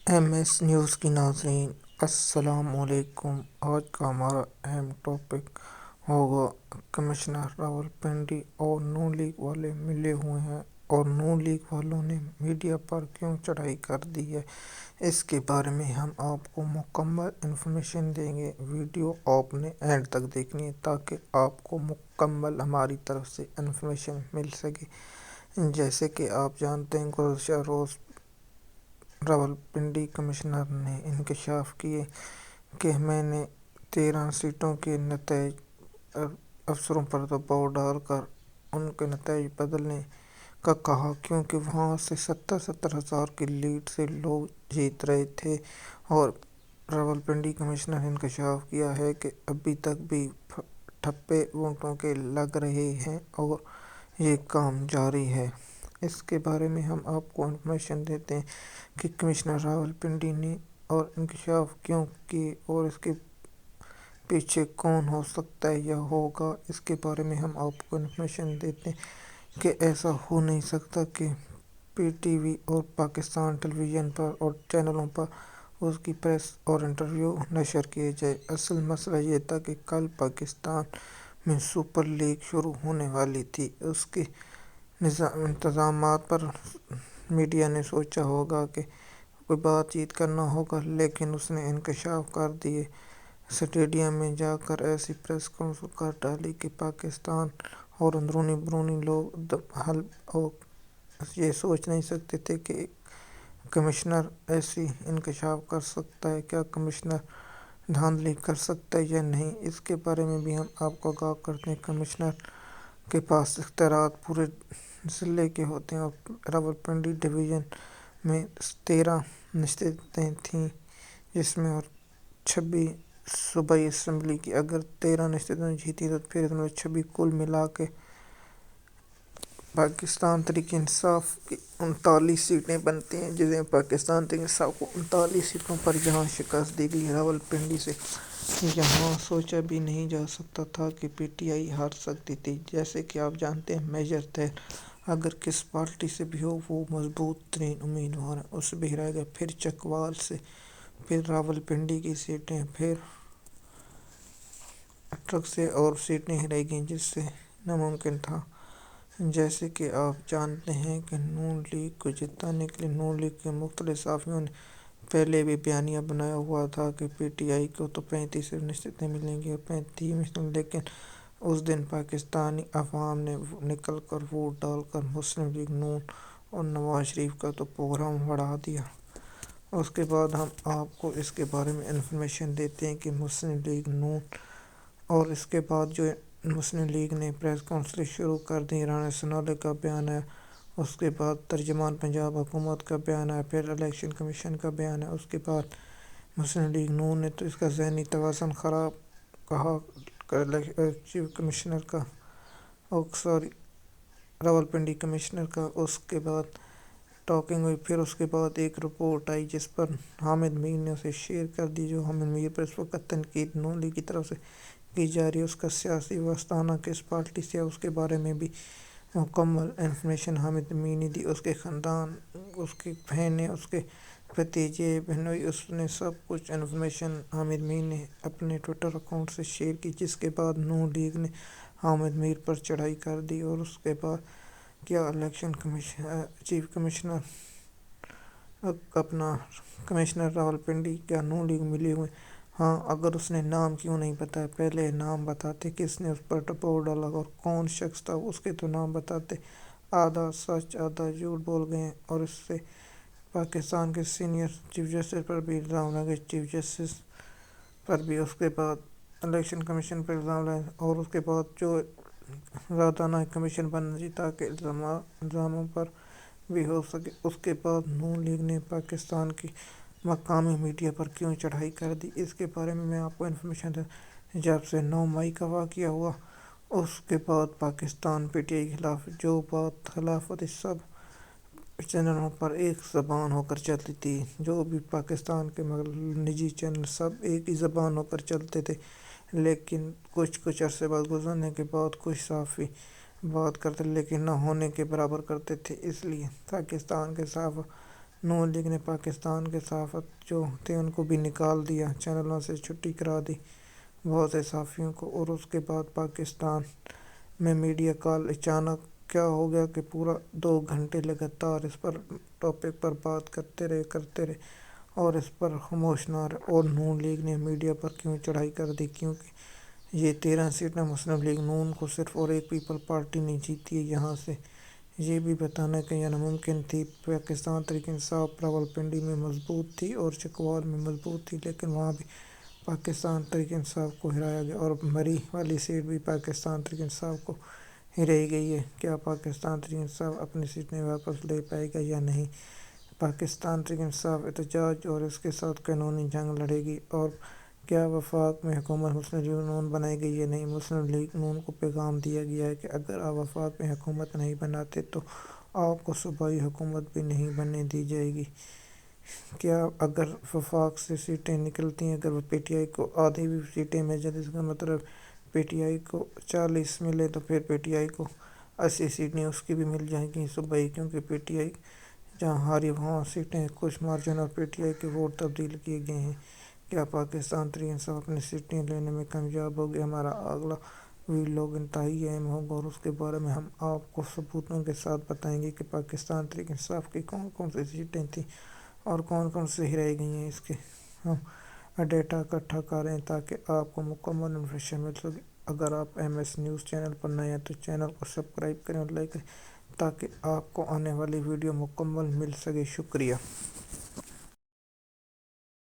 M S news کی ناظرین السلام علیکم۔ آج کا ہمارا اہم ٹاپک ہوگا کمشنر راولپنڈی اور نون لیگ والے ملے ہوئے ہیں اور نون لیگ والوں نے میڈیا پر کیوں چڑھائی کر دی ہے، اس کے بارے میں ہم آپ کو مکمل انفارمیشن دیں گے۔ ویڈیو آپ نے اینڈ تک دیکھنی ہے تاکہ آپ کو مکمل ہماری طرف سے انفارمیشن مل سکے۔ جیسے کہ آپ جانتے ہیں، گزشتہ روز راولپنڈی کمشنر نے انکشاف کیے کہ میں نے 13 سیٹوں کے نتائج افسروں پر دباؤ ڈال کر ان کے نتائج بدلنے کا کہا، کیونکہ وہاں سے 70 ہزار کی لیڈ سے لوگ جیت رہے تھے۔ اور راولپنڈی کمشنر نے انکشاف کیا ہے کہ ابھی تک بھی ٹھپے ووٹوں کے لگ رہے ہیں اور یہ کام جاری ہے۔ اس کے بارے میں ہم آپ کو انفارمیشن دیتے ہیں کہ کمشنر راولپنڈی نے اور انکشاف کیوں کیے اور اس کے پیچھے کون ہو سکتا ہے یا ہوگا۔ اس کے بارے میں ہم آپ کو انفارمیشن دیتے ہیں کہ ایسا ہو نہیں سکتا کہ پی ٹی وی اور پاکستان ٹیلی ویژن پر اور چینلوں پر اس کی پریس اور انٹرویو نشر کیے جائے۔ اصل مسئلہ یہ تھا کہ کل پاکستان میں سپر لیگ شروع ہونے والی تھی۔ اس کے انتظامات پر میڈیا نے سوچا ہوگا کہ کوئی بات چیت کرنا ہوگا، لیکن اس نے انکشاف کر دیے۔ اسٹیڈیم میں جا کر ایسی پریس کانفرنس کر ڈالی کہ پاکستان اور اندرونی بیرونی لوگ حل اور یہ سوچ نہیں سکتے تھے کہ کمشنر ایسی انکشاف کر سکتا ہے، کیا کمشنر دھاندلی کر سکتا ہے یا نہیں۔ اس کے بارے میں بھی ہم آپ کو آگاہ کرتے ہیں۔ کمشنر کے پاس اختیارات پورے ضلع کے ہوتے ہیں اور راولپنڈی ڈویژن میں 13 نشستیں تھیں، جس میں اور 26 صوبائی اسمبلی کی۔ اگر 13 نشستیں جیتی تو پھر 26 کل ملا کے پاکستان تحریک انصاف کی 39 سیٹیں بنتی ہیں، جسے پاکستان تحریک انصاف کو 39 سیٹوں پر یہاں شکست دی گئی۔ راولپنڈی سے یہاں سوچا بھی نہیں جا سکتا تھا کہ پی ٹی آئی ہار سکتی تھی۔ جیسے کہ آپ جانتے ہیں، میجر طاہر اگر کس پارٹی سے بھی ہو وہ مضبوط ترین امیدوار ہے، اس سے بھی رہے گا، پھر چکوال سے، پھر راولپنڈی کی سیٹیں، پھر اٹک سے اور سیٹیں رہ گئیں، جس سے ناممکن تھا۔ جیسے کہ آپ جانتے ہیں کہ نون لیگ کو جتانے کے لیے نون لیگ کے مختلف صحافیوں نے پہلے بھی بیانیہ بنایا ہوا تھا کہ پی ٹی آئی کو تو 35 نشستیں ملیں گی اور 35 نشستیں، لیکن اس دن پاکستانی عوام نے نکل کر ووٹ ڈال کر مسلم لیگ نون اور نواز شریف کا تو پروگرام بڑھا دیا۔ اس کے بعد ہم آپ کو اس کے بارے میں انفارمیشن دیتے ہیں کہ مسلم لیگ نون اور اس کے بعد جو مسلم لیگ نے پریس کانفرنس شروع کر دی، رانا ثناءاللہ کا بیان ہے، اس کے بعد ترجمان پنجاب حکومت کا بیان ہے، پھر الیکشن کمیشن کا بیان ہے۔ اس کے بعد مسلم لیگ نون نے تو اس کا ذہنی توازن خراب کہا چیف کمشنر کا راولپنڈی کمشنر کا۔ اس کے بعد ٹاکنگ ہوئی، پھر اس کے بعد ایک رپورٹ آئی جس پر حامد میر نے اسے شیئر کر دی، جو حامد میر پر اس وقت تنقید نون لیگ کی طرف سے کی جا رہی ہے۔ اس کا سیاسی وابستہ کس پارٹی سے ہے، اس کے بارے میں بھی مکمل انفارمیشن حامد میر نے دی۔ اس کے خاندان، اس کی بہنیں، اس کے بھتیجے بہنوئی، اس نے سب کچھ انفارمیشن حامد میر نے اپنے ٹویٹر اکاؤنٹ سے شیئر کی، جس کے بعد نون لیگ نے حامد میر پر چڑھائی کر دی۔ اور اس کے بعد کیا election chief commissioner commissioner Rawalpindi کیا نون لیگ ملے ہوئے؟ ہاں، اگر اس نے نام کیوں نہیں بتایا، پہلے نام بتاتے، کس نے اس پر دباؤ ڈالا اور کون شخص تھا، اس کے تو نام بتاتے۔ آدھا سچ آدھا جھوٹ بول گئے اور اس سے پاکستان کے سینئر چیف جسٹس پر بھی الزام لگے، چیف جسٹس پر بھی، اس کے بعد الیکشن کمیشن پر الزام لگے اور اس کے بعد جو رادانہ کمیشن بننا چاہیے تاکہ الزاموں پر بھی ہو سکے۔ اس کے بعد نون لیگ نے پاکستان کی مقامی میڈیا پر کیوں چڑھائی کر دی، اس کے بارے میں آپ کو انفارمیشن دیں۔ جب سے 9 مئی کا واقعہ ہوا، اس کے بعد پاکستان پی ٹی آئی کے خلاف جو بات خلافت سب چینلوں پر ایک زبان ہو کر چلتی تھی، جو بھی پاکستان کے نجی چینل سب ایک ہی زبان ہو کر چلتے تھے، لیکن کچھ عرصے بعد گزرنے کے بعد کچھ صحافی بات کرتے لیکن نہ ہونے کے برابر کرتے تھے۔ اس لیے پاکستان کے صحافہ نون لیگ نے پاکستان کے صحافت جو تھے ان کو بھی نکال دیا، چینلوں سے چھٹی کرا دی بہت سے صحافیوں کو۔ اور اس کے بعد پاکستان میں میڈیا کال اچانک کیا ہو گیا کہ پورا 2 گھنٹے لگاتار اس پر ٹاپک پر بات کرتے رہے اور اس پر خاموش نہ رہے۔ اور نون لیگ نے میڈیا پر کیوں چڑھائی کر دی؟ کیونکہ یہ 13 سیٹیں مسلم لیگ نون کو صرف اور ایک پیپل پارٹی نے جیتی ہے۔ یہاں سے یہ بھی بتانا کہ یہ ناممکن تھی۔ پاکستان تحریک انصاف راولپنڈی میں مضبوط تھی اور چکوال میں مضبوط تھی، لیکن وہاں بھی پاکستان تحریک انصاف کو ہرایا گیا، اور مری والی سیٹ بھی پاکستان تحریک انصاف کو ہرائی گئی ہے۔ کیا پاکستان تحریک انصاف اپنی سیٹیں واپس لے پائے گا یا نہیں؟ پاکستان تحریک انصاف احتجاج اور اس کے ساتھ قانونی جنگ لڑے گی۔ اور کیا وفاق میں حکومت مسلم لیگ نون بنائے گی یا نہیں؟ مسلم لیگ نون کو پیغام دیا گیا ہے کہ اگر آپ وفاق میں حکومت نہیں بناتے تو آپ کو صوبائی حکومت بھی نہیں بننے دی جائے گی۔ کیا اگر وفاق سے سیٹیں نکلتی ہیں، اگر پی ٹی آئی کو آدھی بھی سیٹیں مل جاتی، اس کا مطلب پی ٹی آئی کو 40 ملے تو پھر پی ٹی آئی کو 80 سیٹیں اس کی بھی مل جائیں گی صوبائی، کیونکہ پی ٹی آئی جہاں ہاری وہاں سیٹیں کچھ مارجن اور پی ٹی آئی کے ووٹ تبدیل کیے گئے ہیں۔ کیا پاکستان تحریک انصاف اپنی سیٹیں لینے میں کامیاب ہوگی؟ ہمارا اگلا ویلاگ انتہائی اہم ہوگا اور اس کے بارے میں ہم آپ کو ثبوتوں کے ساتھ بتائیں گے کہ پاکستان تحریک انصاف کی کون کون سی سیٹیں تھیں اور کون کون سی ہرائی گئی ہیں۔ اس کے ہم ڈیٹا اکٹھا کر رہے ہیں تاکہ آپ کو مکمل انفارمیشن مل سکے۔ اگر آپ ایم ایس نیوز چینل پر نئے ہیں تو چینل کو سبسکرائب کریں اور لائک کریں تاکہ آپ کو آنے والی ویڈیو مکمل مل سکے۔ شکریہ۔